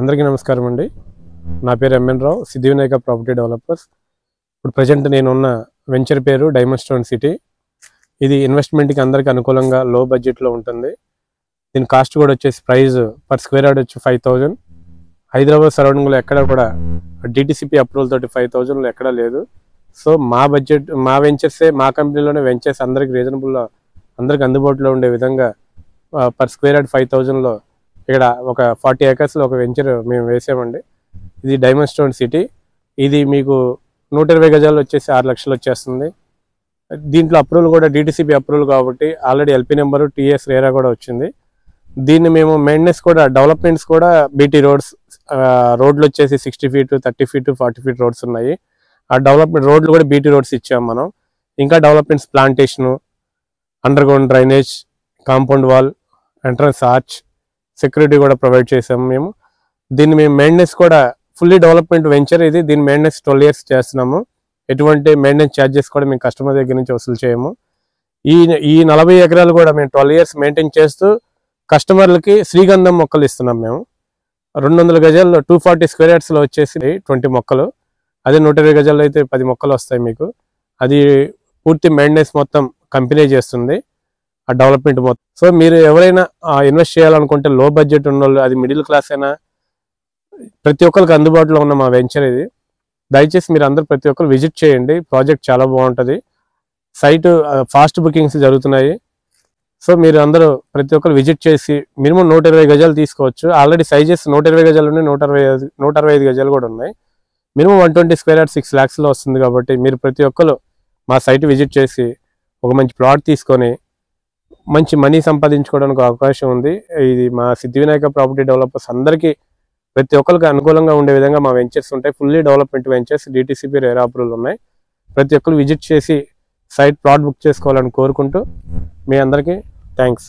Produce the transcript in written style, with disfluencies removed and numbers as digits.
అందరికీ నమస్కారం అండి. నా పేరు ఎంఎన్ రావు, సిద్ధివినాయక ప్రాపర్టీ డెవలపర్స్. ఇప్పుడు ప్రజెంట్ నేను ఉన్న వెంచర్ పేరు డైమండ్ స్టోన్ సిటీ. ఇది ఇన్వెస్ట్మెంట్కి అందరికీ అనుకూలంగా లో బడ్జెట్లో ఉంటుంది. దీని కాస్ట్ కూడా వచ్చేసి ప్రైస్ పర్ స్క్వేర్ యార్డ్ వచ్చి 5,000. హైదరాబాద్ సరౌండింగ్లో ఎక్కడ కూడా డిటిసిపి అప్రూవల్ తోటి 5,000 ఎక్కడా లేదు. సో మా బడ్జెట్, మా వెంచర్సే, మా కంపెనీలోనే వెంచర్స్ అందరికి రీజనబుల్లో, అందరికి అందుబాటులో ఉండే విధంగా పర్ స్క్వేర్ యార్డ్ 5,000లో ఇక్కడ ఒక 40 ఏకర్స్లో ఒక వెంచర్ మేము వేసామండి. ఇది డైమండ్ స్టోన్ సిటీ. ఇది మీకు 120 గజాలు వచ్చేసి 6 లక్షలు వచ్చేస్తుంది. దీంట్లో అప్రూవల్ కూడా డిటిసిపి అప్రూవల్ కాబట్టి already LP number, TS RERA కూడా వచ్చింది. దీన్ని మేము మెయింటెనెన్స్ కూడా, డెవలప్మెంట్స్ కూడా బీటీ రోడ్స్, రోడ్లు వచ్చేసి 60 ఫీట్, 30 ఫీట్, 40 ఫీట్ రోడ్స్ ఉన్నాయి. ఆ డెవలప్మెంట్ రోడ్లు కూడా బీటీ రోడ్స్ ఇచ్చాము మనం. ఇంకా developments plantation, under ground drainage, compound wall, entrance arch, security కూడా ప్రొవైడ్ చేసాము మేము. దీన్ని మేము మెయింటెనెన్స్ కూడా ఫుల్లీ డెవలప్మెంట్ వెంచర్ ఇది. దీని మెయింటెనెన్స్ 12 years చేస్తున్నాము. ఎటువంటి మెయింటెనెన్స్ ఛార్జెస్ కూడా మేము కస్టమర్ దగ్గర నుంచి వసూలు చేయము. ఈ 40 ఎకరాలు కూడా మేము 12 years మెయింటైన్ చేస్తూ కస్టమర్లకి శ్రీగంధం మొక్కలు ఇస్తున్నాం మేము. 200 గజాల్లో 240 స్క్వేర్ యార్డ్స్లో వచ్చేసి 20 మొక్కలు. అదే 120 గజాల్లో అయితే 10 మొక్కలు వస్తాయి మీకు. అది పూర్తి మెయింటెనెన్స్ మొత్తం కంపెనీ చేస్తుంది, ఆ డెవలప్మెంట్ మొత్తం. సో మీరు ఎవరైనా ఇన్వెస్ట్ చేయాలనుకుంటే, లో బడ్జెట్ ఉన్న వాళ్ళు, అది మిడిల్ క్లాస్ అయినా, ప్రతి ఒక్కరికి అందుబాటులో ఉన్న మా వెంచర్ ఇది. దయచేసి మీరు అందరూ ప్రతి ఒక్కరు విజిట్ చేయండి. ప్రాజెక్ట్ చాలా బాగుంటుంది. సైట్ ఫాస్ట్ బుకింగ్స్ జరుగుతున్నాయి. సో మీరు అందరూ ప్రతి ఒక్కరు విజిట్ చేసి మినిమం 120 గజాలు తీసుకోవచ్చు. ఆల్రెడీ సైజెస్ 120 గజాలు ఉన్నాయి, 165 గజాలు కూడా ఉన్నాయి. మినిమం 120 స్క్వేర్ యార్డ్ 6 lakhsలో వస్తుంది. కాబట్టి మీరు ప్రతి ఒక్కరు మా సైట్ విజిట్ చేసి ఒక మంచి ప్లాట్ తీసుకొని మంచి మనీ సంపాదించుకోవడానికి అవకాశం ఉంది. ఇది మా సిద్ధివినాయక ప్రాపర్టీ డెవలపర్స్ అందరికీ, ప్రతి ఒక్కరికి అనుకూలంగా ఉండే విధంగా మా వెంచర్స్ ఉంటాయి. Fully development ventures, DTCP RERA approval ఉన్నాయి. ప్రతి ఒక్కరు విజిట్ చేసి సైట్ ప్లాట్ బుక్ చేసుకోవాలని కోరుకుంటూ మీ అందరికీ థ్యాంక్స్.